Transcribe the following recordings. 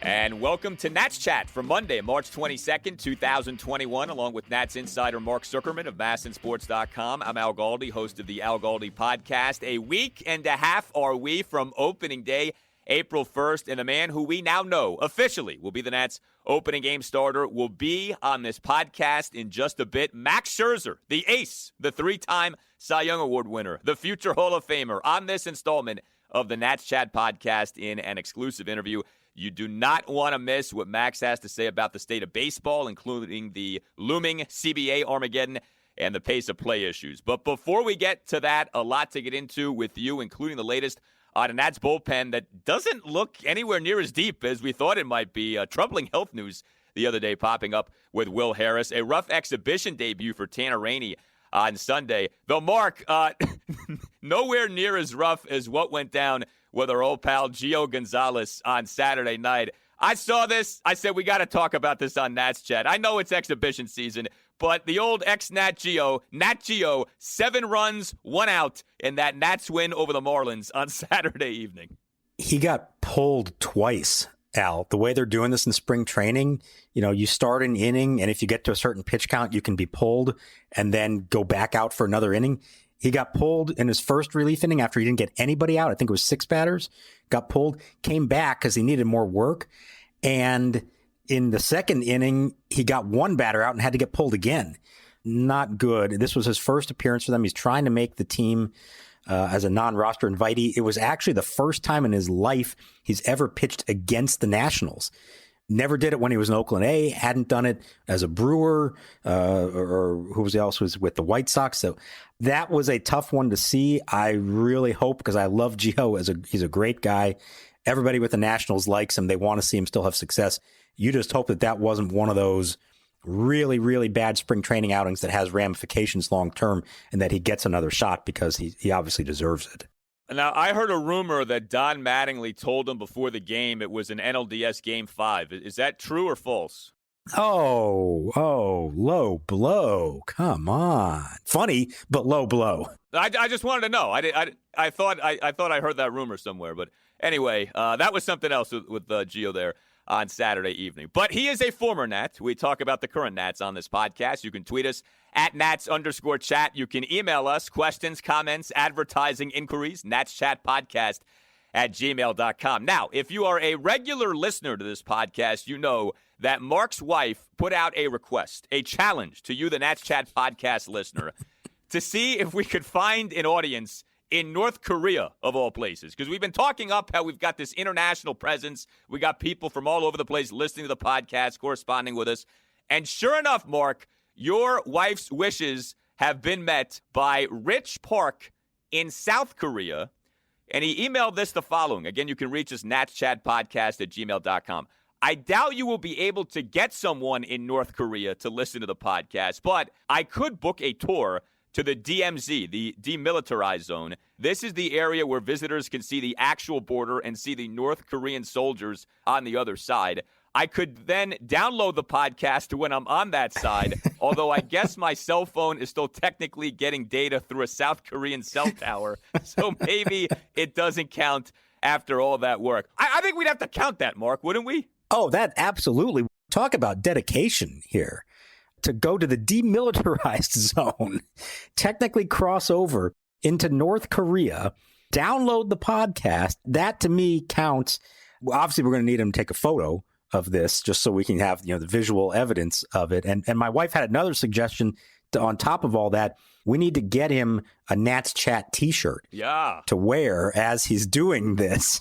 And welcome to Nats Chat for Monday, March 22nd, 2021, along with Nats insider Mark Zuckerman of MASNsports.com. I'm Al Galdi, host of the Al Galdi podcast. A week and a half are we from opening day, April 1st, and the man who we now know officially will be the Nats opening game starter will be on this podcast in just a bit. Max Scherzer, the ace, the three-time Cy Young Award winner, the future Hall of Famer, on this installment of the Nats Chat podcast in an exclusive interview. You do not want to miss what Max has to say about the state of baseball, including the looming CBA Armageddon and the pace of play issues. But before we get to that, a lot to get into with you, including the latest on a Nats bullpen that doesn't look anywhere near as deep as we thought it might be. Troubling health news the other day popping up with Will Harris. A rough exhibition debut for Tanner Rainey on Sunday. Though, Mark, nowhere near as rough as what went down with our old pal Gio Gonzalez on Saturday night. I saw this. I said, we got to talk about this on Nats Chat. I know it's exhibition season, but the old ex-Nat Gio, 7 runs, 1 out in that Nats win over the Marlins on Saturday evening. He got pulled twice, Al. The way they're doing this in spring training, you start an inning, and if you get to a certain pitch count, you can be pulled and then go back out for another inning. He got pulled in his first relief inning after he didn't get anybody out. I think it was 6 batters. Got pulled, came back because he needed more work. And in the second inning, he got 1 batter out and had to get pulled again. Not good. This was his first appearance for them. He's trying to make the team as a non-roster invitee. It was actually the first time in his life he's ever pitched against the Nationals. Never did it when he was in Oakland A, hadn't done it as a Brewer, or who else was with the White Sox. So that was a tough one to see. I really hope, because I love Gio he's a great guy. Everybody with the Nationals likes him. They want to see him still have success. You just hope that wasn't one of those really, really bad spring training outings that has ramifications long term, and that he gets another shot, because he obviously deserves it. Now, I heard a rumor that Don Mattingly told him before the game it was an NLDS Game 5. Is that true or false? Oh, low blow. Come on. Funny, but low blow. I just wanted to know. I thought I heard that rumor somewhere. But anyway, that was something else with Gio there on Saturday evening. But he is a former Nat. We talk about the current Nats on this podcast. You can tweet us at Nats_chat. You can email us questions, comments, advertising, inquiries, natschatpodcast@gmail.com. Now, if you are a regular listener to this podcast, you know that Mark's wife put out a request, a challenge to you, the Nats Chat podcast listener, to see if we could find an audience in North Korea, of all places, because we've been talking up how we've got this international presence. We got people from all over the place listening to the podcast, corresponding with us. And sure enough, Mark, your wife's wishes have been met by Rich Park in South Korea. And he emailed this the following. Again, you can reach us, natschatpodcast@gmail.com. I doubt you will be able to get someone in North Korea to listen to the podcast, but I could book a tour to the DMZ, the Demilitarized Zone. This is the area where visitors can see the actual border and see the North Korean soldiers on the other side. I could then download the podcast when I'm on that side, although I guess my cell phone is still technically getting data through a South Korean cell tower, so maybe it doesn't count after all that work. I think we'd have to count that, Mark, wouldn't we? Oh, that absolutely. Talk about dedication here. To go to the demilitarized zone, technically cross over into North Korea, download the podcast. That to me counts. Well, obviously, we're going to need him to take a photo of this just so we can have the visual evidence of it. And my wife had another suggestion on top of all that. We need to get him a Nats Chat T-shirt to wear as he's doing this.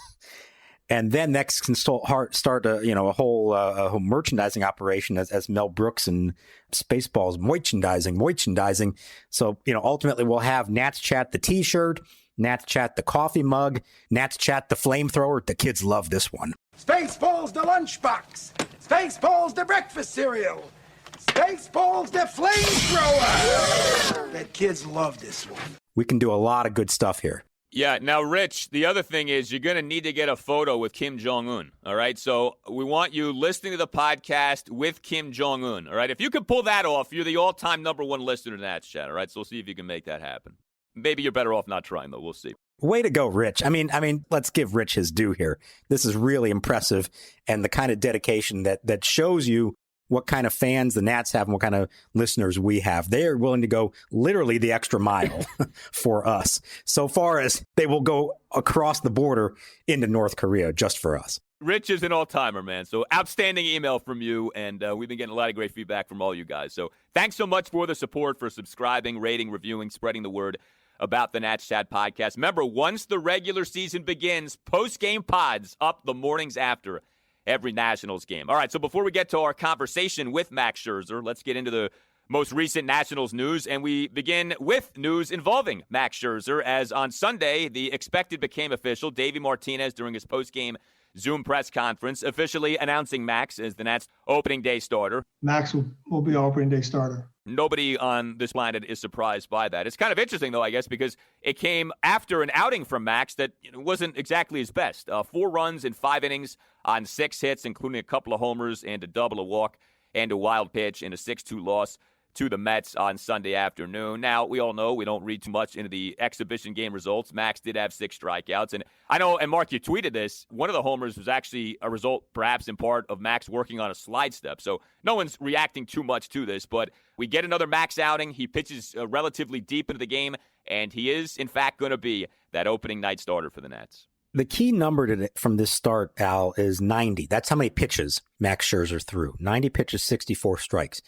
And then next can start a whole merchandising operation as Mel Brooks and Spaceballs merchandising. So, ultimately we'll have Nats Chat the T-shirt, Nats Chat the coffee mug, Nats Chat the flamethrower. The kids love this one. Spaceballs the lunchbox. Spaceballs the breakfast cereal. Spaceballs the flamethrower. The kids love this one. We can do a lot of good stuff here. Yeah. Now, Rich, the other thing is you're going to need to get a photo with Kim Jong-un, all right? So we want you listening to the podcast with Kim Jong-un, all right? If you can pull that off, you're the all-time #1 listener to Nats Chat, all right? So we'll see if you can make that happen. Maybe you're better off not trying, though. We'll see. Way to go, Rich. I mean, let's give Rich his due here. This is really impressive, and the kind of dedication that shows you what kind of fans the Nats have and what kind of listeners we have. They are willing to go literally the extra mile for us, so far as they will go across the border into North Korea just for us. Rich is an all-timer, man. So outstanding email from you, and we've been getting a lot of great feedback from all you guys. So thanks so much for the support, for subscribing, rating, reviewing, spreading the word about the Nats Chat podcast. Remember, once the regular season begins, post-game pods up the mornings after every Nationals game. All right, so before we get to our conversation with Max Scherzer, let's get into the most recent Nationals news, and we begin with news involving Max Scherzer, as on Sunday, the expected became official. Davey Martinez, during his post-game Zoom press conference, officially announcing Max as the Nats' opening day starter. Max will be our opening day starter. Nobody on this planet is surprised by that. It's kind of interesting, though, I guess, because it came after an outing from Max that wasn't exactly his best. 4 runs in 5 innings on 6 hits, including a couple of homers and a double, a walk, and a wild pitch in a 6-2 loss to the Mets on Sunday afternoon. Now, we all know we don't read too much into the exhibition game results. Max did have 6 strikeouts. And I know, and Mark, you tweeted this, one of the homers was actually a result, perhaps in part, of Max working on a slide step. So no one's reacting too much to this, but we get another Max outing. He pitches relatively deep into the game, and he is, in fact, going to be that opening night starter for the Nats. The key number from this start, Al, is 90. That's how many pitches Max Scherzer threw. 90 pitches, 64 strikes.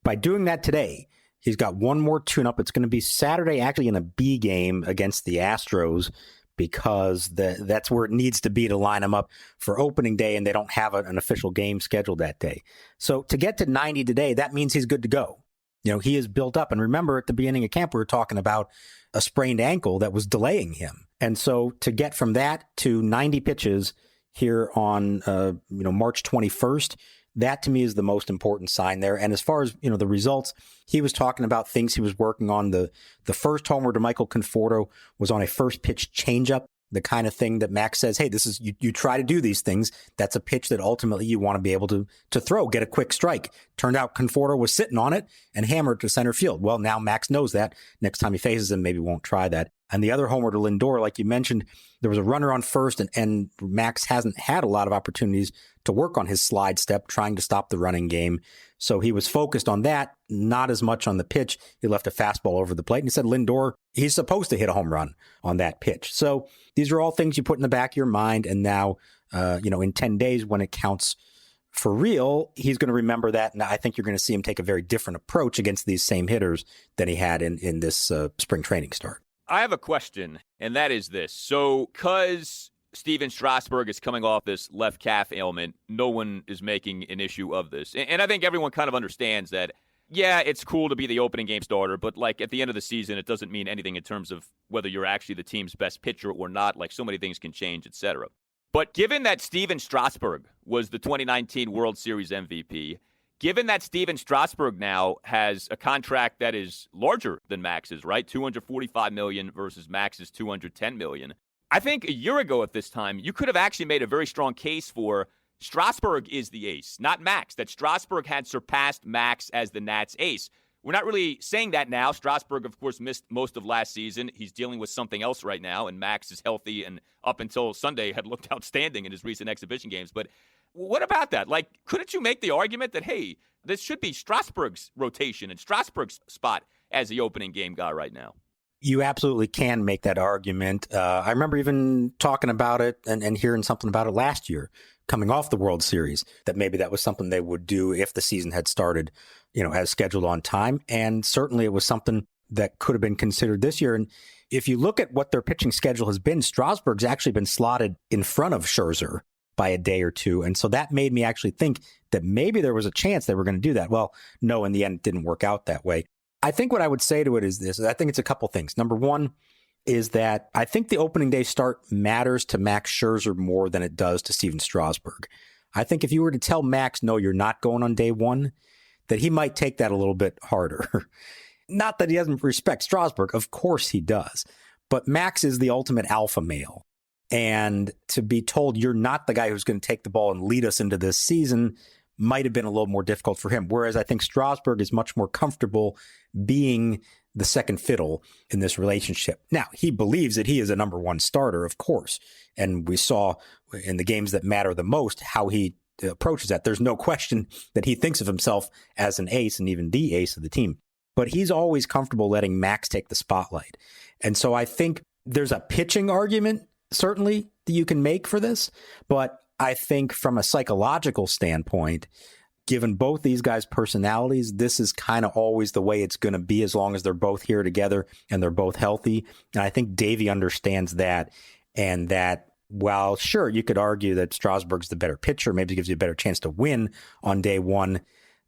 By doing that today, he's got one more tune-up. It's going to be Saturday, actually, in a B game against the Astros, because that's where it needs to be to line him up for opening day, and they don't have an official game scheduled that day. So to get to 90 today, that means he's good to go. He is built up. And remember, at the beginning of camp, we were talking about a sprained ankle that was delaying him. And so to get from that to 90 pitches here on March 21st, that to me is the most important sign there. And as far as, the results, he was talking about things he was working on. The first homer to Michael Conforto was on a first pitch changeup, the kind of thing that Max says, hey, this is, you try to do these things. That's a pitch that ultimately you want to be able to throw, get a quick strike. Turned out Conforto was sitting on it and hammered to center field. Well, now Max knows that. Next time he faces him, maybe won't try that. And the other homer to Lindor, like you mentioned, there was a runner on first, and Max hasn't had a lot of opportunities to work on his slide step, trying to stop the running game. So he was focused on that, not as much on the pitch. He left a fastball over the plate, and he said Lindor, he's supposed to hit a home run on that pitch. So these are all things you put in the back of your mind, and now, in 10 days when it counts for real, he's going to remember that, and I think you're going to see him take a very different approach against these same hitters than he had in this spring training start. I have a question, and that is this. So, because Steven Strasburg is coming off this left calf ailment, no one is making an issue of this. And I think everyone kind of understands that, yeah, it's cool to be the opening game starter, but like at the end of the season, it doesn't mean anything in terms of whether you're actually the team's best pitcher or not. Like, so many things can change, etc. But given that Steven Strasburg was the 2019 World Series MVP, given that Steven Strasburg now has a contract that is larger than Max's, right? $245 million versus Max's $210 million. I think a year ago at this time, you could have actually made a very strong case for Strasburg is the ace, not Max, that Strasburg had surpassed Max as the Nats ace. We're not really saying that now. Strasburg, of course, missed most of last season. He's dealing with something else right now, and Max is healthy and up until Sunday had looked outstanding in his recent exhibition games. But what about that? Like, couldn't you make the argument that, hey, this should be Strasburg's rotation and Strasburg's spot as the opening game guy right now? You absolutely can make that argument. I remember even talking about it and hearing something about it last year, coming off the World Series, that maybe that was something they would do if the season had started, as scheduled on time. And certainly it was something that could have been considered this year. And if you look at what their pitching schedule has been, Strasburg's actually been slotted in front of Scherzer by a day or two. And so that made me actually think that maybe there was a chance they were going to do that. Well, no, in the end, it didn't work out that way. I think what I would say to it is this. I think it's a couple things. Number one is that I think the opening day start matters to Max Scherzer more than it does to Steven Strasburg. I think if you were to tell Max, no, you're not going on day one, that he might take that a little bit harder. Not that he doesn't respect Strasburg. Of course he does. But Max is the ultimate alpha male. And to be told you're not the guy who's going to take the ball and lead us into this season might have been a little more difficult for him. Whereas I think Strasburg is much more comfortable being the second fiddle in this relationship. Now, he believes that he is a number one starter, of course. And we saw in the games that matter the most how he approaches that. There's no question that he thinks of himself as an ace and even the ace of the team. But he's always comfortable letting Max take the spotlight. And so I think there's a pitching argument, certainly, that you can make for this. But I think from a psychological standpoint, given both these guys' personalities, this is kind of always the way it's going to be as long as they're both here together and they're both healthy. And I think Davey understands that, and that while, sure, you could argue that Strasburg's the better pitcher, maybe it gives you a better chance to win on day one,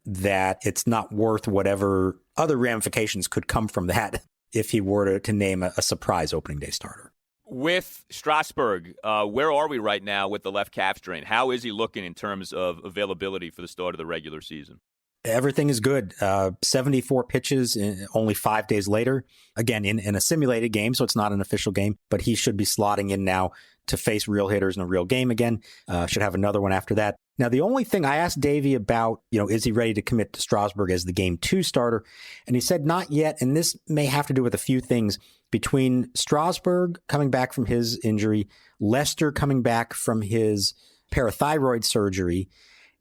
that it's not worth whatever other ramifications could come from that if he were to name a surprise opening day starter. With Strasburg, where are we right now with the left calf strain? How is he looking in terms of availability for the start of the regular season? Everything is good. 74 pitches only 5 days later. Again, in a simulated game, so it's not an official game, but he should be slotting in now to face real hitters in a real game again. Should have another one after that. Now, the only thing I asked Davey about, is he ready to commit to Strasburg as the game 2 starter? And he said not yet, and this may have to do with a few things. Between Strasburg coming back from his injury, Lester coming back from his parathyroid surgery,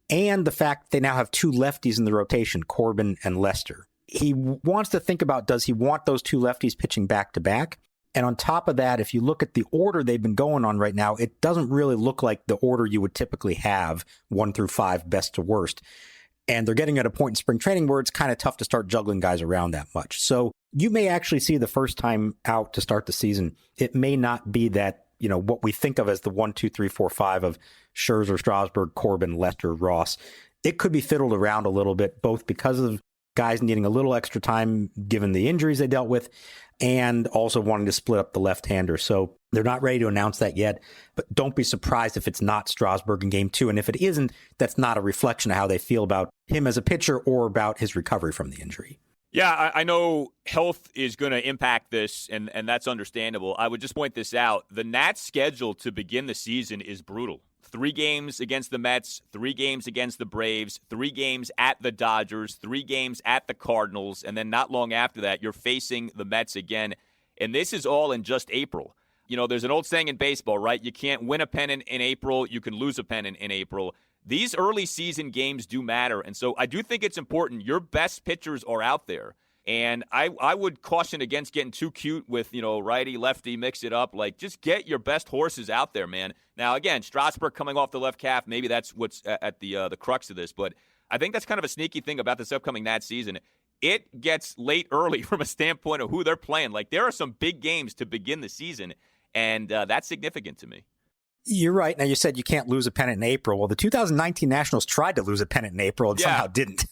and the fact they now have 2 lefties in the rotation, Corbin and Lester. He wants to think about, does he want those 2 lefties pitching back to back? And on top of that, if you look at the order they've been going on right now, it doesn't really look like the order you would typically have, 1 through 5, best to worst. And they're getting at a point in spring training where it's kind of tough to start juggling guys around that much. So you may actually see the first time out to start the season, it may not be that, what we think of as the 1, 2, 3, 4, 5 of Scherzer, Strasburg, Corbin, Lester, Ross. It could be fiddled around a little bit, both because of guys needing a little extra time given the injuries they dealt with, and also wanting to split up the left-hander. So they're not ready to announce that yet, but don't be surprised if it's not Strasburg in game 2. And if it isn't, that's not a reflection of how they feel about him as a pitcher or about his recovery from the injury. Yeah, I know health is going to impact this, and that's understandable. I would just point this out. The Nats' schedule to begin the season is brutal. 3 games against the Mets, 3 games against the Braves, 3 games at the Dodgers, 3 games at the Cardinals, and then not long after that, you're facing the Mets again. And this is all in just April. There's an old saying in baseball, right? You can't win a pennant in April. You can lose a pennant in April. These early season games do matter. And so I do think it's important. Your best pitchers are out there. And I would caution against getting too cute with, righty, lefty, mix it up. Like, just get your best horses out there, man. Now, again, Strasburg coming off the left calf, maybe that's what's at the crux of this. But I think that's kind of a sneaky thing about this upcoming Nats season. It gets late early from a standpoint of who they're playing. Like, there are some big games to begin the season, and that's significant to me. You're right. Now, you said you can't lose a pennant in April. Well, the 2019 Nationals tried to lose a pennant in April and somehow didn't.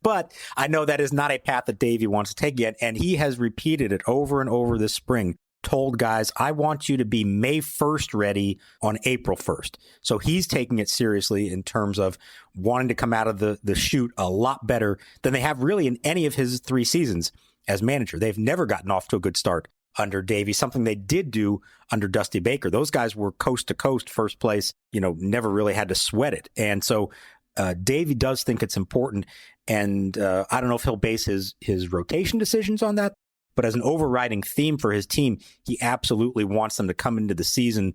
But I know that is not a path that Davey wants to take yet, and he has repeated it over and over this spring, told guys, I want you to be May 1st ready on April 1st. So he's taking it seriously in terms of wanting to come out of the chute a lot better than they have really in any of his 3 seasons as manager. They've never gotten off to a good start under Davey, something they did do under Dusty Baker. Those guys were coast to coast, first place, never really had to sweat it. And so Davey does think it's important. And I don't know if he'll base his rotation decisions on that, but as an overriding theme for his team, he absolutely wants them to come into the season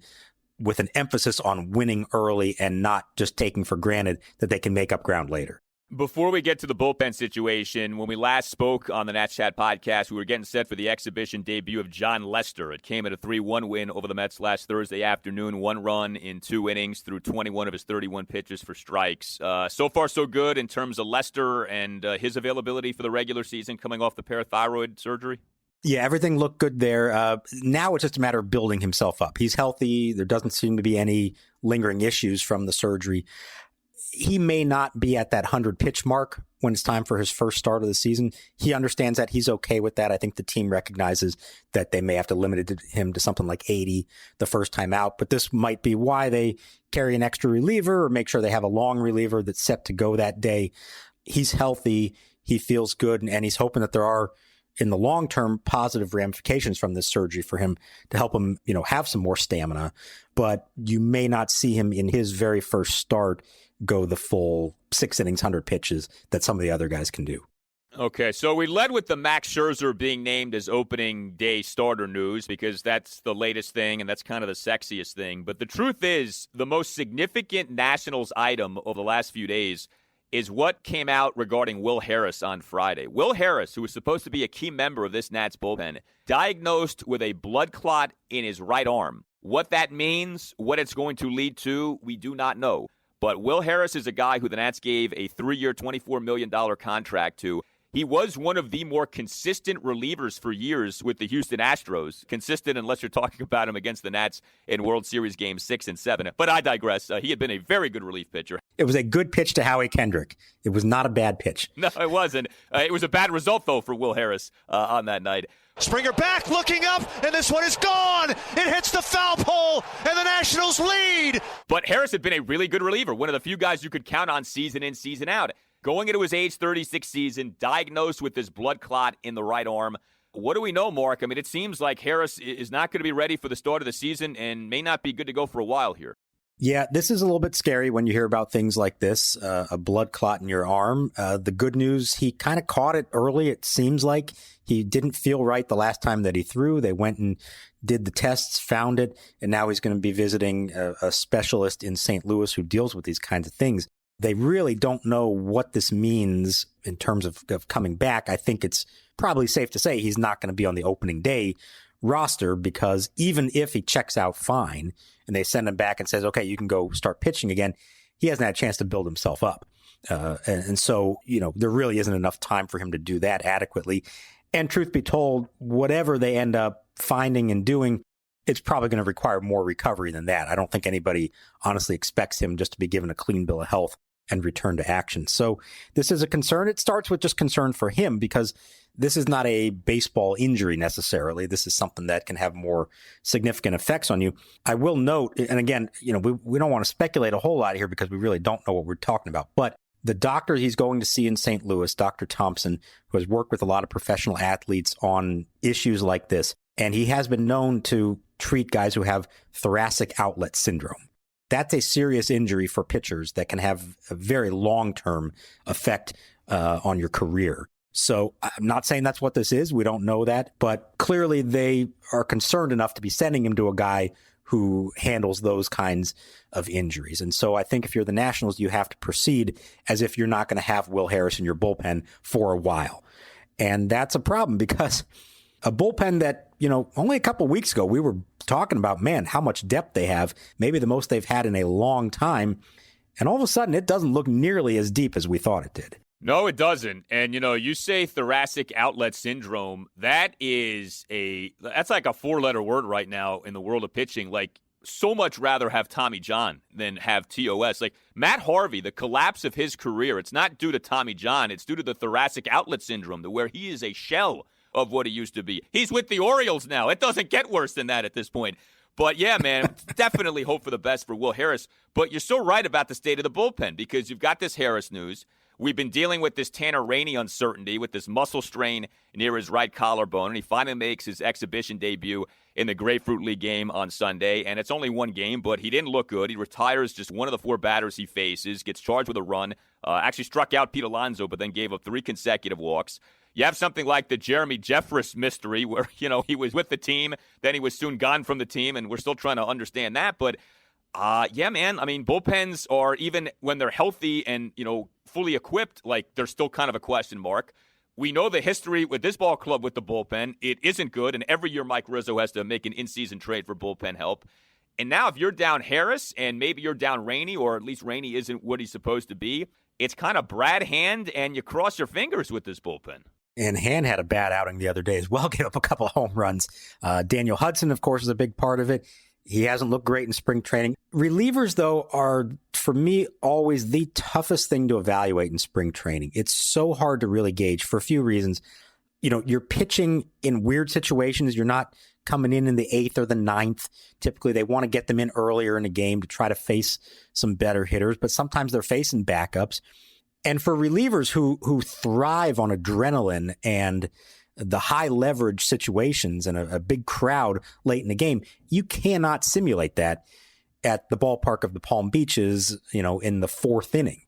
with an emphasis on winning early and not just taking for granted that they can make up ground later. Before we get to the bullpen situation, when we last spoke on the Nats Chat podcast, we were getting set for the exhibition debut of John Lester. It came at a 3-1 win over the Mets last Thursday afternoon, 1 run in 2 innings through 21 of his 31 pitches for strikes. So far, so good in terms of Lester and his availability for the regular season coming off the parathyroid surgery. Yeah, everything looked good there. Now it's just a matter of building himself up. He's healthy. There doesn't seem to be any lingering issues from the surgery. He may not be at that 100 pitch mark when it's time for his first start of the season. He understands that. He's okay with that. I think the team recognizes that they may have to limit him to something like 80 the first time out. But this might be why they carry an extra reliever or make sure they have a long reliever that's set to go that day. He's healthy. He feels good. And he's hoping that there are, in the long term, positive ramifications from this surgery for him to help him, have some more stamina. But you may not see him in his very first start go the full 6 innings, 100 pitches that some of the other guys can do. Okay, so we led with the Max Scherzer being named as opening day starter news because that's the latest thing and that's kind of the sexiest thing. But the truth is, the most significant Nationals item over the last few days is what came out regarding Will Harris on Friday. Will Harris, who was supposed to be a key member of this Nats bullpen, diagnosed with a blood clot in his right arm. What that means, what it's going to lead to, we do not know. But Will Harris is a guy who the Nats gave a 3-year, $24 million contract to. He was one of the more consistent relievers for years with the Houston Astros. Consistent unless you're talking about him against the Nats in World Series games 6 and 7. But I digress. He had been a very good relief pitcher. It was a good pitch to Howie Kendrick. It was not a bad pitch. No, it wasn't. It was a bad result, though, for Will Harris on that night. Springer back, looking up, and this one is gone. It hits the foul pole, and the Nationals lead. But Harris had been a really good reliever, one of the few guys you could count on season in, season out. Going into his age 36 season, diagnosed with this blood clot in the right arm. What do we know, Mark? I mean, it seems like Harris is not going to be ready for the start of the season and may not be good to go for a while here. Yeah, this is a little bit scary when you hear about things like this, a blood clot in your arm. The good news, he kind of caught it early. It seems like he didn't feel right the last time that he threw. They went and did the tests, found it, and now he's going to be visiting a specialist in St. Louis who deals with these kinds of things. They really don't know what this means in terms of coming back. I think it's probably safe to say he's not going to be on the opening day roster because even if he checks out fine and they send him back and says, okay, you can go start pitching again, he hasn't had a chance to build himself up. And so, there really isn't enough time for him to do that adequately. And truth be told, whatever they end up finding and doing, it's probably going to require more recovery than that. I don't think anybody honestly expects him just to be given a clean bill of health and return to action. So this is a concern. It starts with just concern for him because this is not a baseball injury necessarily. This is something that can have more significant effects on you. I will note, and again, we don't want to speculate a whole lot here because we really don't know what we're talking about, but the doctor he's going to see in St. Louis, Dr. Thompson, who has worked with a lot of professional athletes on issues like this, and he has been known to treat guys who have thoracic outlet syndrome. That's a serious injury for pitchers that can have a very long-term effect on your career. So I'm not saying that's what this is. We don't know that. But clearly they are concerned enough to be sending him to a guy who handles those kinds of injuries. And so I think if you're the Nationals, you have to proceed as if you're not going to have Will Harris in your bullpen for a while. And that's a problem because a bullpen that, only a couple of weeks ago, we were talking about, man, how much depth they have, maybe the most they've had in a long time. And all of a sudden, it doesn't look nearly as deep as we thought it did. No, it doesn't. And, you say thoracic outlet syndrome. That's like a 4-letter word right now in the world of pitching. Like, so much rather have Tommy John than have TOS. Like, Matt Harvey, the collapse of his career, it's not due to Tommy John. It's due to the thoracic outlet syndrome, to where he is a shell of what he used to be. He's with the Orioles now. It doesn't get worse than that at this point. But yeah, man, definitely hope for the best for Will Harris. But you're so right about the state of the bullpen because you've got this Harris news. We've been dealing with this Tanner Rainey uncertainty with this muscle strain near his right collarbone, and he finally makes his exhibition debut in the Grapefruit League game on Sunday. And it's only one game, but he didn't look good. He retires just one of the 4 batters he faces, gets charged with a run, actually struck out Pete Alonso, but then gave up 3 consecutive walks. You have something like the Jeremy Jeffress mystery where, he was with the team, then he was soon gone from the team, and we're still trying to understand that. But, yeah, man, I mean, bullpens are, even when they're healthy and, fully equipped, like, they're still kind of a question mark. We know the history with this ball club with the bullpen. It isn't good, and every year Mike Rizzo has to make an in-season trade for bullpen help. And now if you're down Harris and maybe you're down Rainey, or at least Rainey isn't what he's supposed to be, it's kind of Brad Hand, and you cross your fingers with this bullpen. And Hand had a bad outing the other day as well, gave up a couple of home runs. Daniel Hudson, of course, is a big part of it. He hasn't looked great in spring training. Relievers, though, are, for me, always the toughest thing to evaluate in spring training. It's so hard to really gauge for a few reasons. You're pitching in weird situations. You're not coming in the 8th or the 9th. Typically, they want to get them in earlier in a game to try to face some better hitters, but sometimes they're facing backups. And for relievers who thrive on adrenaline and the high leverage situations and a big crowd late in the game, you cannot simulate that at the ballpark of the Palm Beaches, in the 4th inning.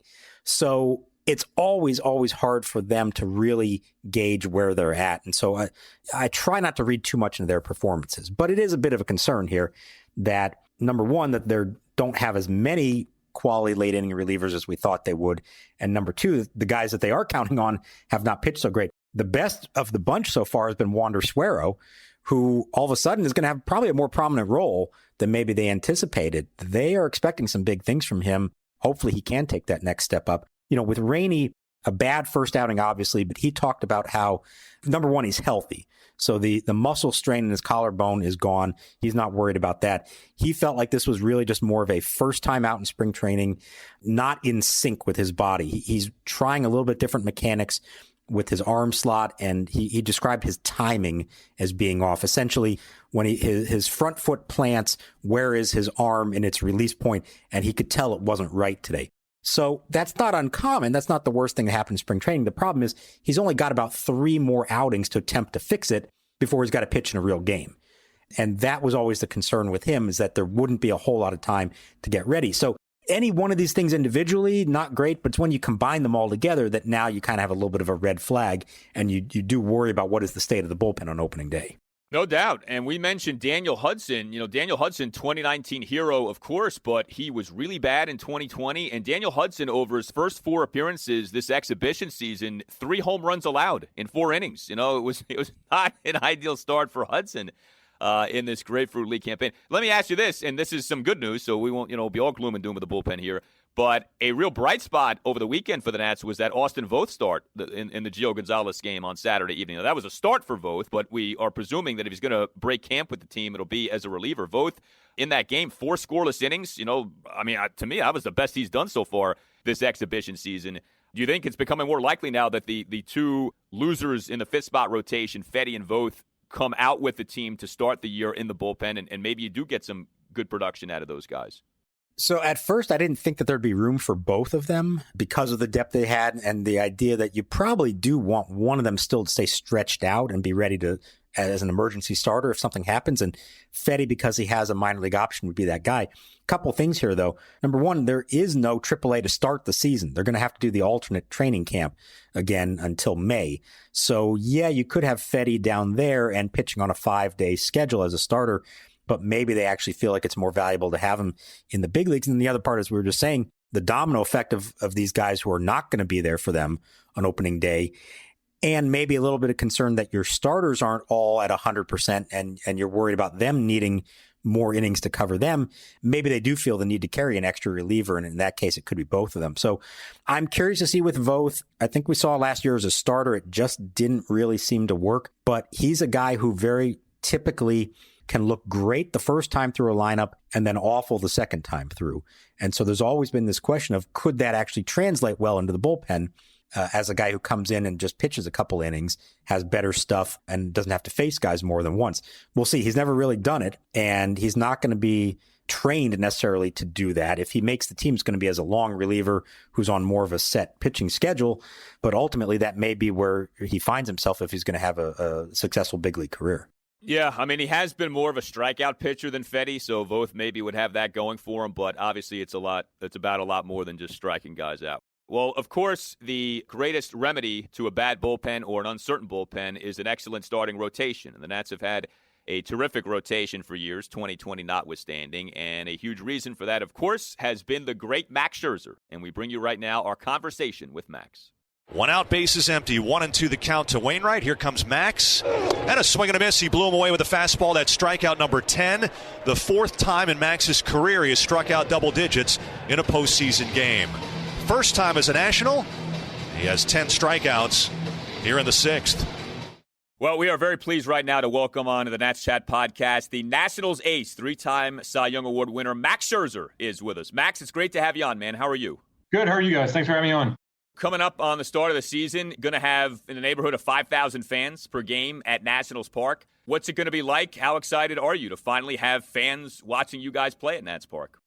So it's always hard for them to really gauge where they're at. And so I try not to read too much into their performances. But it is a bit of a concern here that, number one, that they don't have as many quality late inning relievers as we thought they would. And number two, the guys that they are counting on have not pitched so great. The best of the bunch so far has been Wander Suero, who all of a sudden is going to have probably a more prominent role than maybe they anticipated. They are expecting some big things from him. Hopefully he can take that next step up. With Rainey, a bad first outing, obviously, but he talked about how, number one, he's healthy. So the muscle strain in his collarbone is gone. He's not worried about that. He felt like this was really just more of a first time out in spring training, not in sync with his body. He's trying a little bit different mechanics with his arm slot, and he described his timing as being off. Essentially, when his front foot plants, where is his arm in its release point, and he could tell it wasn't right today. So that's not uncommon. That's not the worst thing that happened in spring training. The problem is he's only got about 3 more outings to attempt to fix it before he's got to pitch in a real game. And that was always the concern with him, is that there wouldn't be a whole lot of time to get ready. So any one of these things individually, not great, but it's when you combine them all together that now you kind of have a little bit of a red flag, and you do worry about what is the state of the bullpen on opening day. No doubt. And we mentioned Daniel Hudson. Daniel Hudson, 2019 hero, of course, but he was really bad in 2020. And Daniel Hudson, over his first 4 appearances this exhibition season, 3 home runs allowed in 4 innings. It was not an ideal start for Hudson in this Grapefruit League campaign. Let me ask you this, and this is some good news, so we won't be all gloom and doom with the bullpen here. But a real bright spot over the weekend for the Nats was that Austin Voth start in the Gio Gonzalez game on Saturday evening. Now, that was a start for Voth, but we are presuming that if he's going to break camp with the team, it'll be as a reliever. Voth, in that game, 4 scoreless innings. To me, that was the best he's done so far this exhibition season. Do you think it's becoming more likely now that the 2 losers in the 5th spot rotation, Fedde and Voth, come out with the team to start the year in the bullpen, and maybe you do get some good production out of those guys? So at first, I didn't think that there'd be room for both of them because of the depth they had and the idea that you probably do want one of them still to stay stretched out and be ready to as an emergency starter if something happens. And Fedde, because he has a minor league option, would be that guy. Couple things here, though. Number one, there is no AAA to start the season. They're going to have to do the alternate training camp again until May. So, yeah, you could have Fedde down there and pitching on a 5-day schedule as a starter, but maybe they actually feel like it's more valuable to have him in the big leagues. And the other part, as we were just saying, the domino effect of these guys who are not going to be there for them on opening day, and maybe a little bit of concern that your starters aren't all at 100% and you're worried about them needing more innings to cover them. Maybe they do feel the need to carry an extra reliever, and in that case, it could be both of them. So I'm curious to see with Voth. I think we saw last year as a starter, it just didn't really seem to work, but he's a guy who very typically can look great the first time through a lineup and then awful the second time through. And so there's always been this question of, could that actually translate well into the bullpen as a guy who comes in and just pitches a couple innings, has better stuff, and doesn't have to face guys more than once. We'll see. He's never really done it, and he's not going to be trained necessarily to do that. If he makes the team, it's going to be as a long reliever who's on more of a set pitching schedule. But ultimately, that may be where he finds himself if he's going to have a successful big league career. Yeah, I mean, he has been more of a strikeout pitcher than Fedde, so Voth maybe would have that going for him, but obviously it's about a lot more than just striking guys out. Well, of course, the greatest remedy to a bad bullpen or an uncertain bullpen is an excellent starting rotation, and the Nats have had a terrific rotation for years, 2020 notwithstanding, and a huge reason for that, of course, has been the great Max Scherzer, and we bring you right now our conversation with Max. 1 out, bases empty, 1-2 the count to Wainwright. Here comes Max, and a swing and a miss. He blew him away with a fastball. That's strikeout number 10. The 4th time in Max's career he has struck out double digits in a postseason game. First time as a National, he has 10 strikeouts here in the 6th. Well, we are very pleased right now to welcome on to the Nats Chat podcast the Nationals ace, 3-time Cy Young Award winner Max Scherzer is with us. Max, it's great to have you on, man. How are you? Good. How are you guys? Thanks for having me on. Coming up on the start of the season, going to have in the neighborhood of 5,000 fans per game at Nationals Park. What's it going to be like? How excited are you to finally have fans watching you guys play at Nats Park?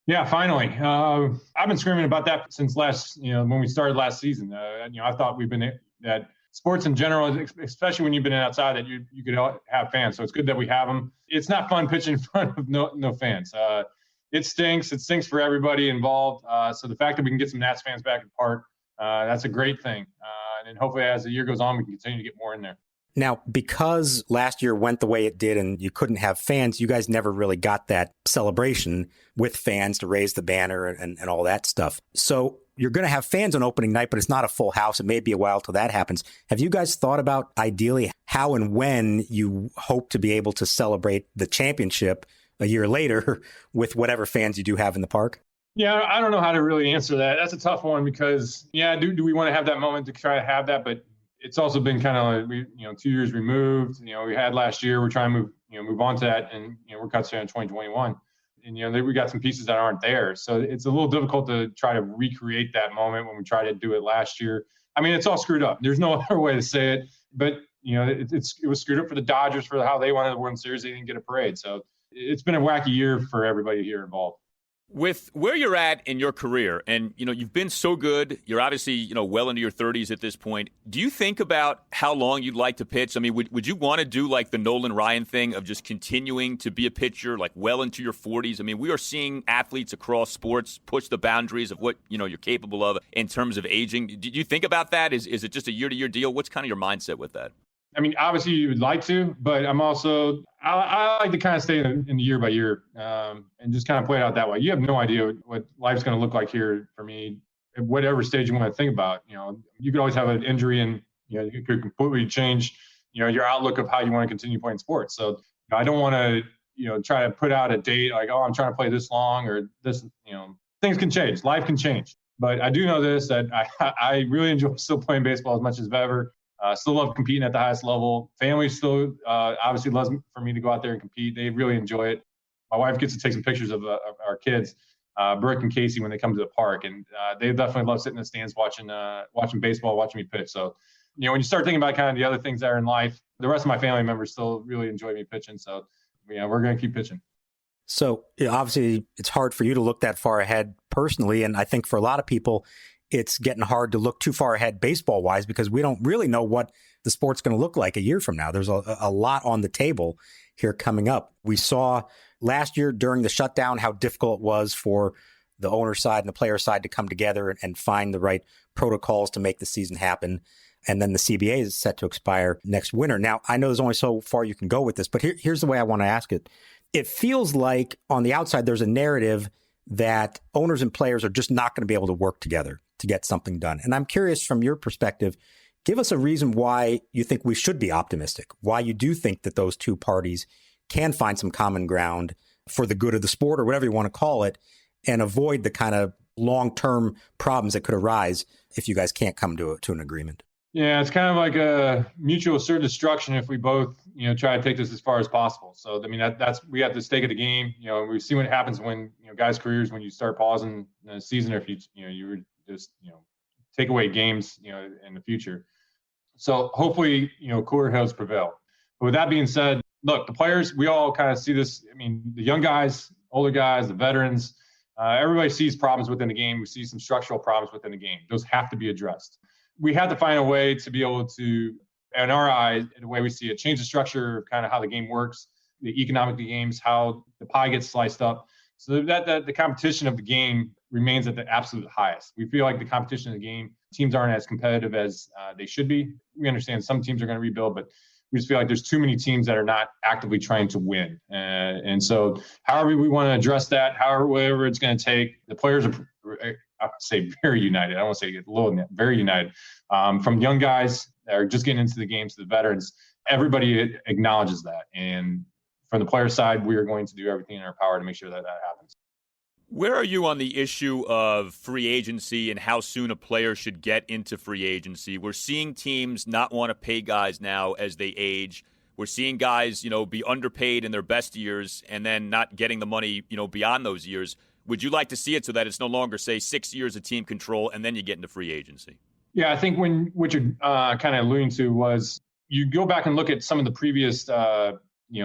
Yeah, finally. I've been screaming about that since when we started last season. I thought that sports in general, especially when you've been outside, that you could have fans. So it's good that we have them. It's not fun pitching in front of no fans. It stinks. It stinks for everybody involved. So the fact that we can get some Nats fans back at the park, that's a great thing. And hopefully as the year goes on, we can continue to get more in there. Now, because last year went the way it did and you couldn't have fans, you guys never really got that celebration with fans to raise the banner and all that stuff. So you're going to have fans on opening night, but it's not a full house. It may be a while till that happens. Have you guys thought about ideally how and when you hope to be able to celebrate the championship a year later with whatever fans you do have in the park? Yeah, I don't know how to really answer that. That's a tough one because, do we want to have that moment to try to have that? But it's also been kind of like 2 years removed. We had last year. We're trying to move on to that, and we're concentrating on 2021. And we got some pieces that aren't there, so it's a little difficult to try to recreate that moment when we tried to do it last year. I mean, it's all screwed up. There's no other way to say it. But it was screwed up for the Dodgers for how they wanted to win the series. They didn't get a parade, so it's been a wacky year for everybody here involved. With where you're at in your career, and you've been so good, you're obviously well into your 30s at this point. Do you think about how long you'd like to pitch? I mean, would you want to do like the Nolan Ryan thing of just continuing to be a pitcher like well into your 40s? I mean, we are seeing athletes across sports push the boundaries of what you're capable of in terms of aging. Do you think about that? Is it just a year-to-year deal? What's kind of your mindset with that? I mean, obviously you would like to, but I'm also I like to kind of stay in the year by year and just kind of play it out that way. You have no idea what life's going to look like here for me, at whatever stage you want to think about. You could always have an injury, and you could completely change your outlook of how you want to continue playing sports. So I don't want to try to put out a date like, oh, I'm trying to play this long or this. Things can change, life can change. But I do know this, that I really enjoy still playing baseball as much as ever. Still love competing at the highest level. Family still obviously loves for me to go out there and compete. They really enjoy it. My wife gets to take some pictures of our kids, Brooke and Casey, when they come to the park, and they definitely love sitting in the stands watching baseball, watching me pitch. So, when you start thinking about kind of the other things that are in life, the rest of my family members still really enjoy me pitching. So, we're going to keep pitching. So obviously it's hard for you to look that far ahead personally, and I think for a lot of people, it's getting hard to look too far ahead baseball-wise because we don't really know what the sport's going to look like a year from now. There's a lot on the table here coming up. We saw last year during the shutdown how difficult it was for the owner side and the player side to come together and find the right protocols to make the season happen. And then the CBA is set to expire next winter. Now, I know there's only so far you can go with this, but here's the way I want to ask it. It feels like on the outside there's a narrative that owners and players are just not going to be able to work together to get something done. And I'm curious from your perspective, give us a reason why you think we should be optimistic, why you do think that those two parties can find some common ground for the good of the sport or whatever you want to call it, and avoid the kind of long-term problems that could arise if you guys can't come to an agreement. Yeah, it's kind of like a mutual assured destruction if we both, try to take this as far as possible. So, I mean, that's we have the stake of the game. We see what happens when, guys' careers, when you start pausing the season, or if you were just, take away games, in the future. So hopefully, cooler heads prevail. But with that being said, look, the players, we all kind of see this. I mean, the young guys, older guys, the veterans, everybody sees problems within the game. We see some structural problems within the game. Those have to be addressed. We have to find a way to be able to, in our eyes, the way we see it, change the structure of kind of how the game works, the economic of the games, how the pie gets sliced up, so that the competition of the game remains at the absolute highest. We feel like the competition of the game, teams aren't as competitive as they should be. We understand some teams are going to rebuild, but we just feel like there's too many teams that are not actively trying to win. And so however we want to address that, whatever it's going to take, the players are, I would say, very united. I don't want to say a little, very united. From young guys that are just getting into the game to the veterans, everybody acknowledges that. And from the player side, we are going to do everything in our power to make sure that happens. Where are you on the issue of free agency and how soon a player should get into free agency? We're seeing teams not want to pay guys now as they age. We're seeing guys, be underpaid in their best years and then not getting the money, beyond those years. Would you like to see it so that it's no longer, say, 6 years of team control and then you get into free agency? Yeah, I think what you're kind of alluding to was you go back and look at some of the previous,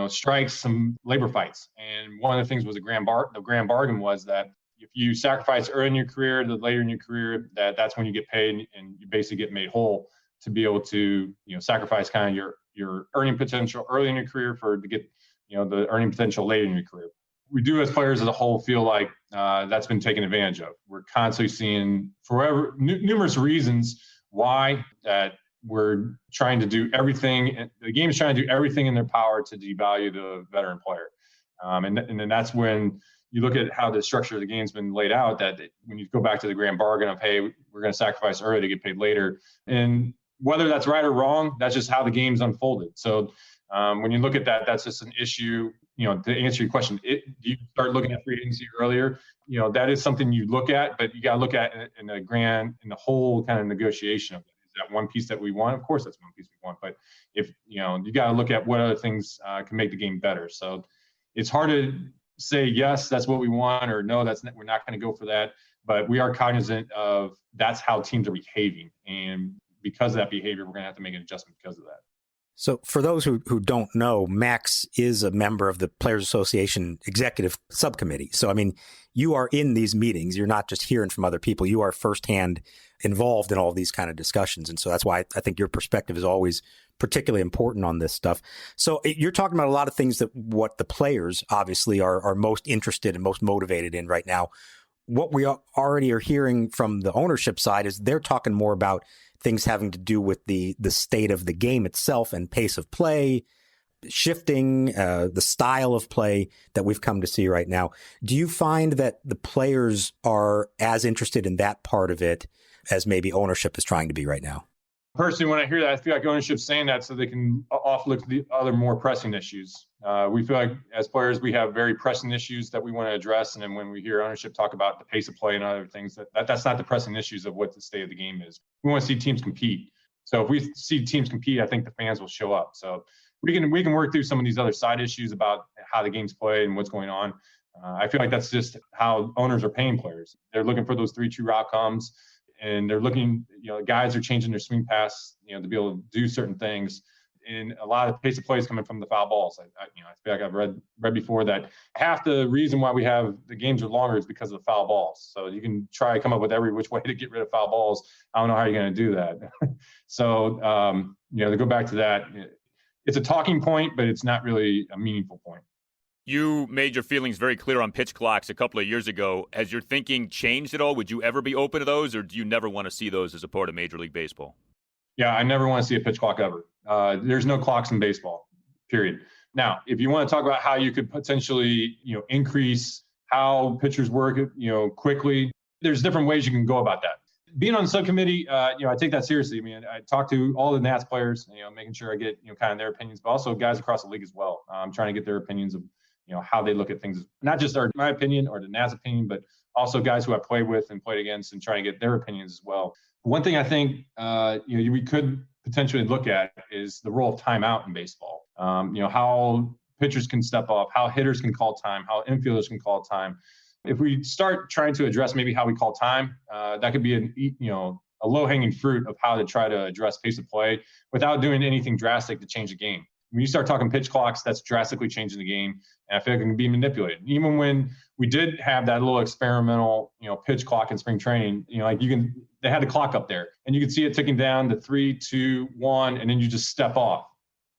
strikes, some labor fights. And one of the things was the grand bargain was that if you sacrifice early in your career, the later in your career, that's when you get paid and you basically get made whole to be able to, sacrifice kind of your earning potential early in your career to get, the earning potential later in your career. we do as players as a whole feel like that's been taken advantage of. We're constantly seeing numerous reasons why that we're trying to do everything. The game is trying to do everything in their power to devalue the veteran player. And then that's when you look at how the structure of the game's been laid out, that when you go back to the grand bargain of, hey, we're going to sacrifice early to get paid later. And whether that's right or wrong, that's just how the game's unfolded. So when you look at that, that's just an issue. To answer your question, do you start looking at free agency earlier? That is something you look at, but you got to look at it in the whole kind of negotiation of it. Is that one piece that we want? Of course, that's one piece we want. But if, you got to look at what other things can make the game better. So it's hard to say, yes, that's what we want, or no, we're not going to go for that. But we are cognizant of that's how teams are behaving. And because of that behavior, we're going to have to make an adjustment because of that. So for those who don't know, Max is a member of the Players Association Executive Subcommittee. So, I mean, you are in these meetings. You're not just hearing from other people. You are firsthand involved in all these kind of discussions. And so that's why I think your perspective is always particularly important on this stuff. So you're talking about a lot of things that what the players obviously are most interested and most motivated in right now. What we already are hearing from the ownership side is they're talking more about things having to do with the state of the game itself and pace of play, shifting, the style of play that we've come to see right now. Do you find that the players are as interested in that part of it as maybe ownership is trying to be right now? Personally, when I hear that, I feel like ownership's saying that so they can offlook the other more pressing issues. We feel like as players, we have very pressing issues that we want to address. And then when we hear ownership talk about the pace of play and other things, that's not the pressing issues of what the state of the game is. We want to see teams compete. So if we see teams compete, I think the fans will show up. So we can work through some of these other side issues about how the game's played and what's going on. I feel like that's just how owners are paying players. They're looking for those 3 true outcomes. And they're looking, guys are changing their swing pass, to be able to do certain things. And a lot of the pace of play is coming from the foul balls. I feel like I've read before that half the reason why we have the games are longer is because of the foul balls. So you can try to come up with every which way to get rid of foul balls. I don't know how you're going to do that. So, to go back to that, it's a talking point, but it's not really a meaningful point. You made your feelings very clear on pitch clocks a couple of years ago. Has your thinking changed at all? Would you ever be open to those, or do you never want to see those as a part of Major League Baseball? Yeah, I never want to see a pitch clock ever. There's no clocks in baseball, period. Now, if you want to talk about how you could potentially, increase how pitchers work, quickly, there's different ways you can go about that. Being on the subcommittee, I take that seriously. I mean, I talk to all the Nats players, making sure I get, kind of their opinions, but also guys across the league as well. I'm trying to get their opinions of, how they look at things, not just my opinion or the Nats opinion, but also guys who I played with and played against and trying to get their opinions as well. One thing I think, we could potentially look at is the role of timeout in baseball. How pitchers can step up, how hitters can call time, how infielders can call time. If we start trying to address maybe how we call time, that could be a low-hanging fruit of how to try to address pace of play without doing anything drastic to change the game. When you start talking pitch clocks, that's drastically changing the game, and I feel like it can be manipulated. Even when we did have that little experimental, pitch clock in spring training, they had the clock up there, and you could see it ticking down to 3, 2, 1, and then you just step off.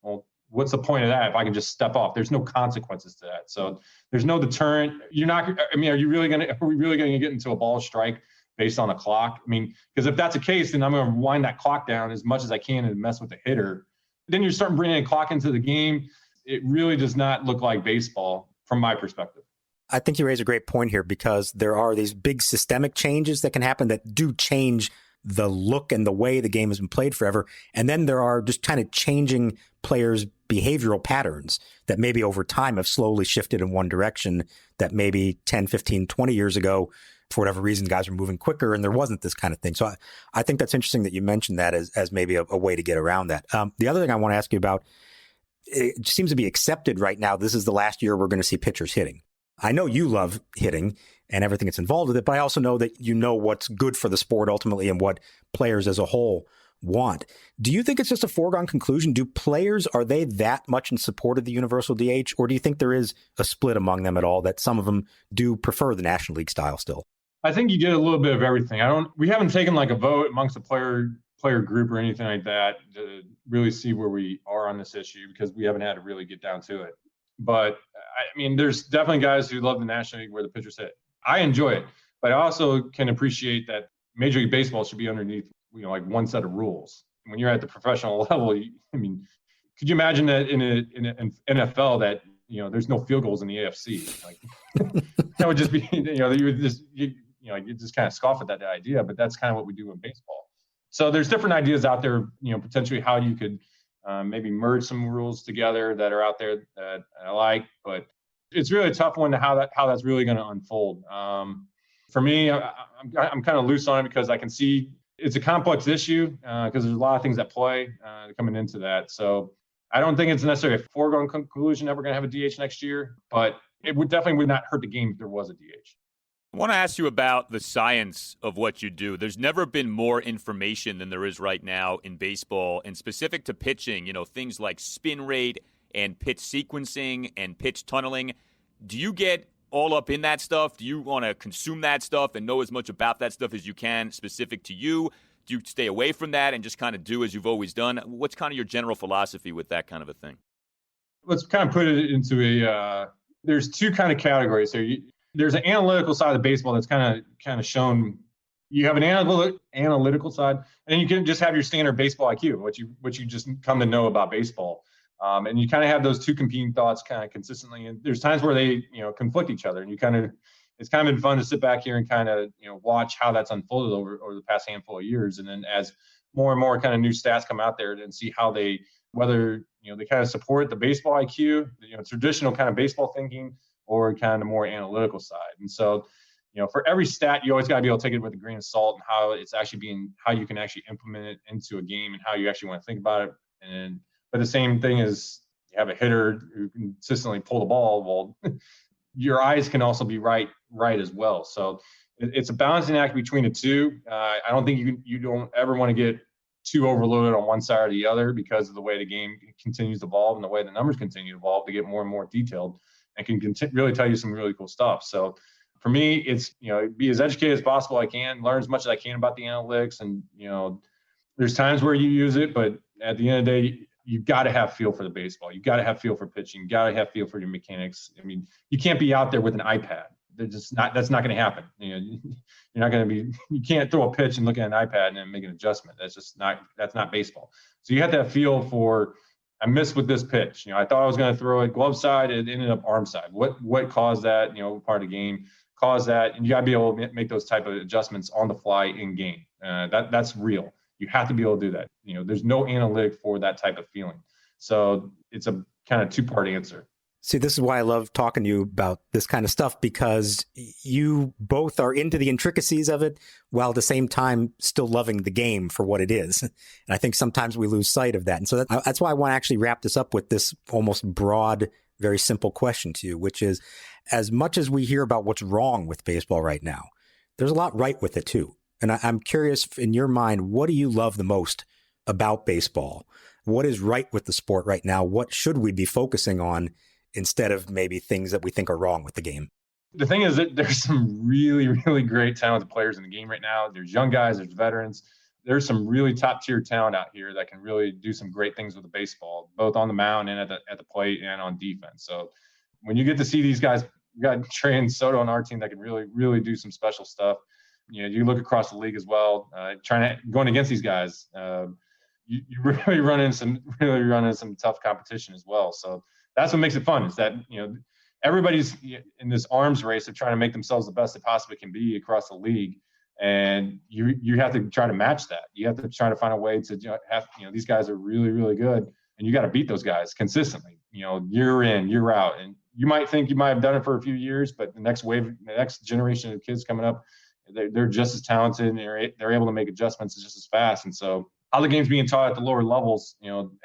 Well, what's the point of that if I can just step off? There's no consequences to that, so there's no deterrent. Are we really going to get into a ball strike based on a clock? Because if that's the case, then I'm going to wind that clock down as much as I can and mess with the hitter. Then you're starting bringing a clock into the game. It really does not look like baseball from my perspective. I think you raise a great point here because there are these big systemic changes that can happen that do change the look and the way the game has been played forever. And then there are just kind of changing players' behavioral patterns that maybe over time have slowly shifted in one direction that maybe 10, 15, 20 years ago, for whatever reason, guys were moving quicker and there wasn't this kind of thing. So I think that's interesting that you mentioned that as maybe a way to get around that. The other thing I want to ask you about, it seems to be accepted right now. This is the last year we're going to see pitchers hitting. I know you love hitting and everything that's involved with it, but I also know that you know what's good for the sport ultimately and what players as a whole want. Do you think it's just a foregone conclusion? Do players, are they that much in support of the universal DH, or do you think there is a split among them at all that some of them do prefer the National League style still? I think you get a little bit of everything. We haven't taken like a vote amongst the player group or anything like that to really see where we are on this issue because we haven't had to really get down to it. But I mean, there's definitely guys who love the National League where the pitchers hit. I enjoy it, but I also can appreciate that Major League Baseball should be underneath, like one set of rules. When you're at the professional level, I mean, could you imagine that in an NFL that, there's no field goals in the AFC? Like, that would just be, you just kind of scoff at that idea, but that's kind of what we do in baseball. So there's different ideas out there, potentially how you could maybe merge some rules together that are out there that I like, but it's really a tough one to how that's really going to unfold. For me, I'm kind of loose on it because I can see it's a complex issue because there's a lot of things at play coming into that. So I don't think it's necessarily a foregone conclusion that we're going to have a DH next year, but it would not hurt the game if there was a DH. I want to ask you about the science of what you do. There's never been more information than there is right now in baseball, and specific to pitching, things like spin rate and pitch sequencing and pitch tunneling. Do you get all up in that stuff? Do you want to consume that stuff and know as much about that stuff as you can specific to you? Do you stay away from that and just kind of do as you've always done? What's kind of your general philosophy with that kind of a thing? Let's kind of put it into there's two kind of categories there. There's an analytical side of baseball that's kind of shown. You have an analytical side, and then you can just have your standard baseball IQ, what you just come to know about baseball. And you kind of have those two competing thoughts kind of consistently. And there's times where they, conflict each other. And it's kind of been fun to sit back here and kind of, watch how that's unfolded over the past handful of years. And then as more and more kind of new stats come out there and see how whether they kind of support the baseball IQ, traditional kind of baseball thinking, or kind of more analytical side. And so, for every stat, you always got to be able to take it with a grain of salt and how it's actually how you can actually implement it into a game and how you actually want to think about it. But the same thing is you have a hitter who can consistently pull the ball. Well, your eyes can also be right as well. So it's a balancing act between the two. I don't think you don't ever want to get too overloaded on one side or the other because of the way the game continues to evolve and the way the numbers continue to evolve to get more and more detailed and can really tell you some really cool stuff. So for me, it's, be as educated as possible I can, learn as much as I can about the analytics. And, there's times where you use it, but at the end of the day, you got to have feel for the baseball. You got to have feel for pitching. You got to have feel for your mechanics. I mean, you can't be out there with an iPad. That's not going to happen. You're not going to be, you can't throw a pitch and look at an iPad and then make an adjustment. That's not baseball. So you have to have feel for, I missed with this pitch. I thought I was going to throw it glove side. It ended up arm side. What caused that? Part of the game caused that. And you got to be able to make those type of adjustments on the fly in game. That's real. You have to be able to do that. There's no analytic for that type of feeling. So it's a kind of two-part answer. See, this is why I love talking to you about this kind of stuff, because you both are into the intricacies of it while at the same time still loving the game for what it is. And I think sometimes we lose sight of that. And so that's why I want to actually wrap this up with this almost broad, very simple question to you, which is, as much as we hear about what's wrong with baseball right now, there's a lot right with it too. And I'm curious, in your mind, what do you love the most about baseball? What is right with the sport right now? What should we be focusing on instead of maybe things that we think are wrong with the game? The thing is that there's some really, really great talented players in the game right now. There's young guys, there's veterans. There's some really top tier talent out here that can really do some great things with the baseball, both on the mound and at the plate and on defense. So when you get to see these guys, we got Trey and Soto on our team that can really, really do some special stuff. You look across the league as well, going against these guys, you really run into some tough competition as well. So that's what makes it fun, is that, everybody's in this arms race of trying to make themselves the best they possibly can be across the league. And you have to try to match that. You have to try to find a way to have, these guys are really, really good, and you got to beat those guys consistently, year in, year out. And you might think you might have done it for a few years, but the next generation of kids coming up, they're just as talented, and they're able to make adjustments just as fast. And so how the game's being taught at the lower levels,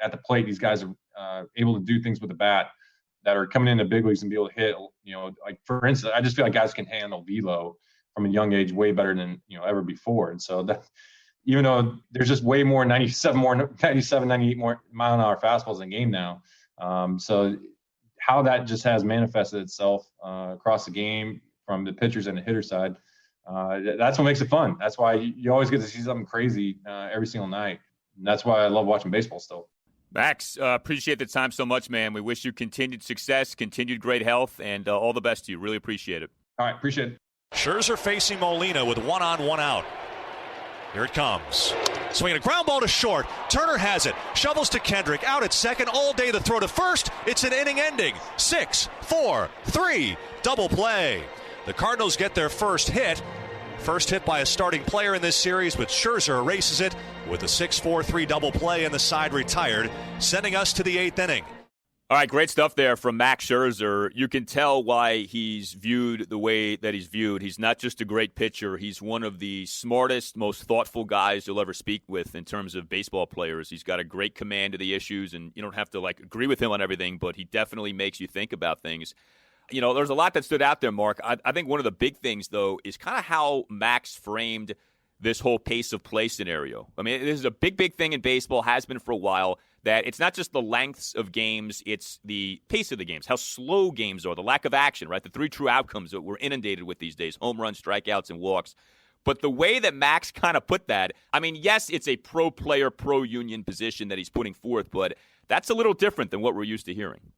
at the plate, these guys are able to do things with the bat that are coming into big leagues and be able to hit, like, for instance, I just feel like guys can handle velo from a young age way better than, ever before. And so that, even though there's just way more 98 more mile an hour fastballs in the game now. So how that just has manifested itself across the game from the pitchers and the hitter side, that's what makes it fun. That's why you always get to see something crazy every single night. And that's why I love watching baseball still. Max, appreciate the time so much, man. We wish you continued success, continued great health, and all the best to you. Really appreciate it. All right, appreciate it. Scherzer facing Molina with 1 on, 1 out. Here it comes. Swinging a ground ball to short. Turner has it. Shovels to Kendrick. Out at second. All day the throw to first. It's an inning ending. 6, 4, 3. Double play. The Cardinals get their first hit. First hit by a starting player in this series, but Scherzer erases it with a 6-4-3 double play and the side retired, sending us to the 8th inning. All right, great stuff there from Max Scherzer. You can tell why he's viewed the way that he's viewed. He's not just a great pitcher. He's one of the smartest, most thoughtful guys you'll ever speak with in terms of baseball players. He's got a great command of the issues, and you don't have to agree with him on everything, but he definitely makes you think about things. You know, there's a lot that stood out there, Mark. I think one of the big things, though, is kind of how Max framed this whole pace of play scenario. I mean, this is a big, big thing in baseball, has been for a while, that it's not just the lengths of games, it's the pace of the games, how slow games are, the lack of action, right? The 3 true outcomes that we're inundated with these days, home runs, strikeouts, and walks. But the way that Max kind of put that, I mean, yes, it's a pro-player, pro-union position that he's putting forth, but that's a little different than what we're used to hearing.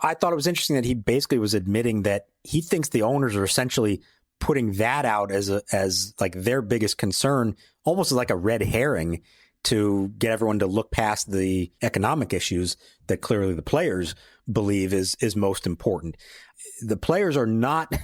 I thought it was interesting that he basically was admitting that he thinks the owners are essentially putting that out as their biggest concern, almost like a red herring to get everyone to look past the economic issues that clearly the players believe is most important. The players are not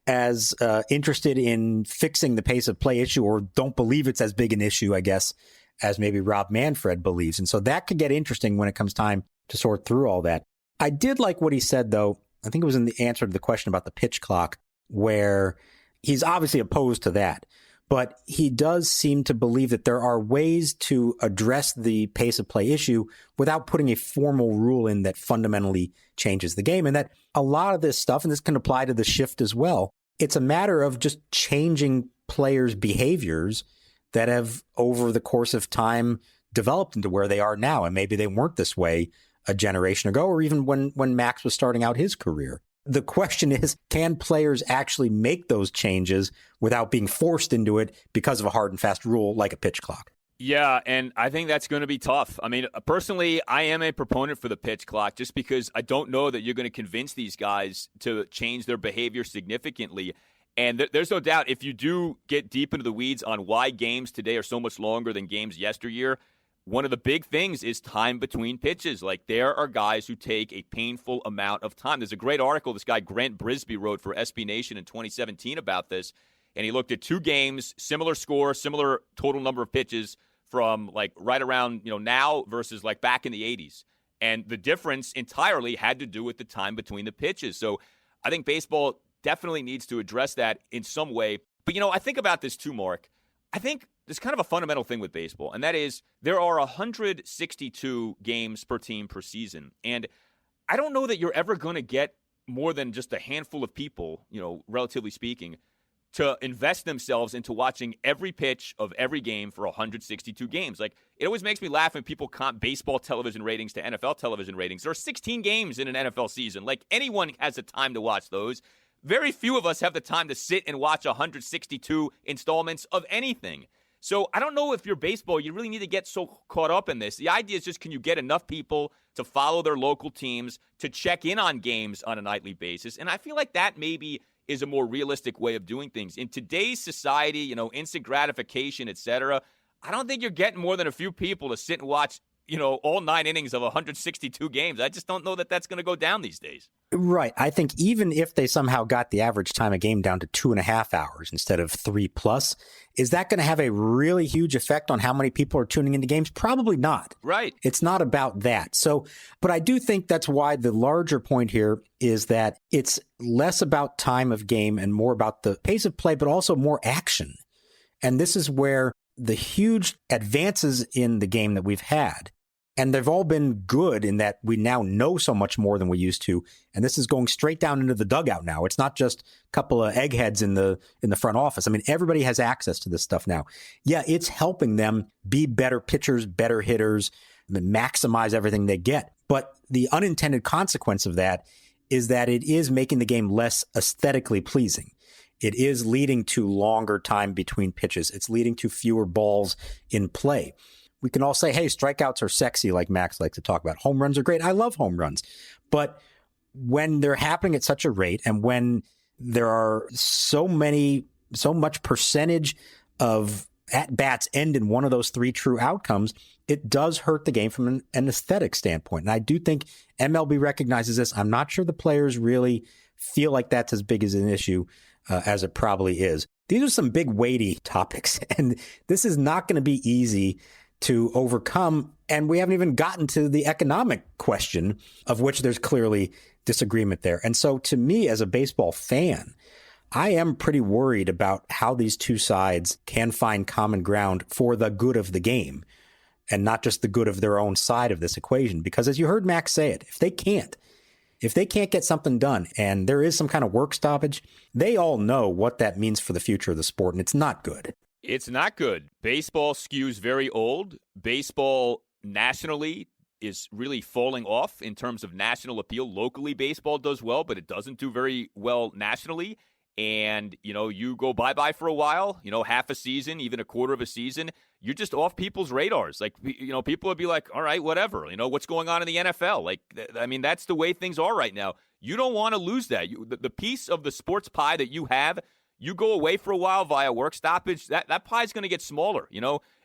as interested in fixing the pace of play issue, or don't believe it's as big an issue, I guess, as maybe Rob Manfred believes. And so that could get interesting when it comes time to sort through all that. I did like what he said, though. I think it was in the answer to the question about the pitch clock, where he's obviously opposed to that. But he does seem to believe that there are ways to address the pace of play issue without putting a formal rule in that fundamentally changes the game. And that a lot of this stuff, and this can apply to the shift as well, it's a matter of just changing players' behaviors that have, over the course of time, developed into where they are now. And maybe they weren't this way a generation ago, or even when Max was starting out his career. The question is, can players actually make those changes without being forced into it because of a hard and fast rule like a pitch clock? Yeah, and I think that's going to be tough. I mean, personally, I am a proponent for the pitch clock just because I don't know that you're going to convince these guys to change their behavior significantly. And there's no doubt, if you do get deep into the weeds on why games today are so much longer than games yesteryear, one of the big things is time between pitches. Like, there are guys who take a painful amount of time. There's a great article this guy Grant Brisbee wrote for SB Nation in 2017 about this, and he looked at 2 games, similar score, similar total number of pitches from right around now versus back in the 80s. And the difference entirely had to do with the time between the pitches. So I think baseball definitely needs to address that in some way. But I think about this too, Mark. I think there's kind of a fundamental thing with baseball, and that is there are 162 games per team per season. And I don't know that you're ever going to get more than just a handful of people, relatively speaking, to invest themselves into watching every pitch of every game for 162 games. It always makes me laugh when people comp baseball television ratings to NFL television ratings. There are 16 games in an NFL season. Anyone has the time to watch those. Very few of us have the time to sit and watch 162 installments of anything. So I don't know if you're baseball, you really need to get so caught up in this. The idea is just, can you get enough people to follow their local teams, to check in on games on a nightly basis? And I feel like that maybe is a more realistic way of doing things. In today's society, instant gratification, et cetera, I don't think you're getting more than a few people to sit and watch, all 9 innings of 162 games. I just don't know that that's going to go down these days. Right. I think even if they somehow got the average time of game down to 2.5 hours instead of 3+, is that going to have a really huge effect on how many people are tuning into games? Probably not. Right. It's not about that. So, but I do think that's why the larger point here is that it's less about time of game and more about the pace of play, but also more action. And this is where the huge advances in the game that we've had, and they've all been good in that we now know so much more than we used to. And this is going straight down into the dugout now. It's not just a couple of eggheads in the front office. I mean, everybody has access to this stuff now. Yeah, it's helping them be better pitchers, better hitters, maximize everything they get. But the unintended consequence of that is that it is making the game less aesthetically pleasing. It is leading to longer time between pitches. It's leading to fewer balls in play. We can all say, hey, strikeouts are sexy, like Max likes to talk about. Home runs are great. I love home runs. But when they're happening at such a rate, and when there are so much percentage of at-bats end in one of those three true outcomes, it does hurt the game from an aesthetic standpoint. And I do think MLB recognizes this. I'm not sure the players really feel like that's as big as an issue as it probably is. These are some big weighty topics, and this is not going to be easy to overcome. And we haven't even gotten to the economic question, of which there's clearly disagreement there. And so to me, as a baseball fan, I am pretty worried about how these two sides can find common ground for the good of the game and not just the good of their own side of this equation. Because as you heard Max say it, if they can't get something done and there is some kind of work stoppage, they all know what that means for the future of the sport, and it's not good. It's not good. Baseball skews very old. Baseball nationally is really falling off in terms of national appeal. Locally, baseball does well, but it doesn't do very well nationally. And, you go bye-bye for a while, half a season, even a quarter of a season, you're just off people's radars. Like, people would be like, all right, whatever. What's going on in the NFL? Like, that's the way things are right now. You don't want to lose that. The piece of the sports pie that you have, you go away for a while via work stoppage, that pie is going to get smaller,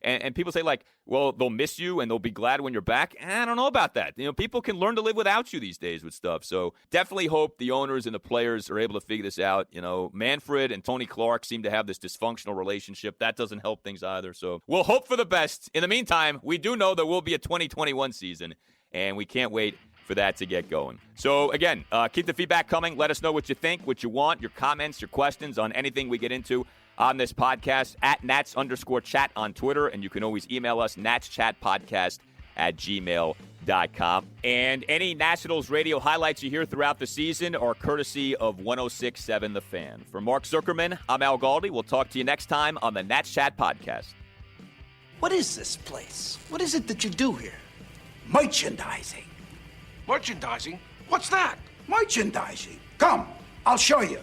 And people say, like, well, they'll miss you and they'll be glad when you're back. I don't know about that. People can learn to live without you these days with stuff. So definitely hope the owners and the players are able to figure this out. Manfred and Tony Clark seem to have this dysfunctional relationship. That doesn't help things either. So we'll hope for the best. In the meantime, we do know there will be a 2021 season, and we can't wait for that to get going. So again, keep the feedback coming. Let us know what you think, what you want, your comments, your questions on anything we get into on this podcast at Nats_chat on Twitter. And you can always email us, natschatpodcast@gmail.com. And any Nationals radio highlights you hear throughout the season are courtesy of 106.7 The Fan. For Mark Zuckerman, I'm Al Galdi. We'll talk to you next time on the Nats Chat Podcast. What is this place? What is it that you do here? Merchandising. Merchandising? What's that? Merchandising. Come, I'll show you.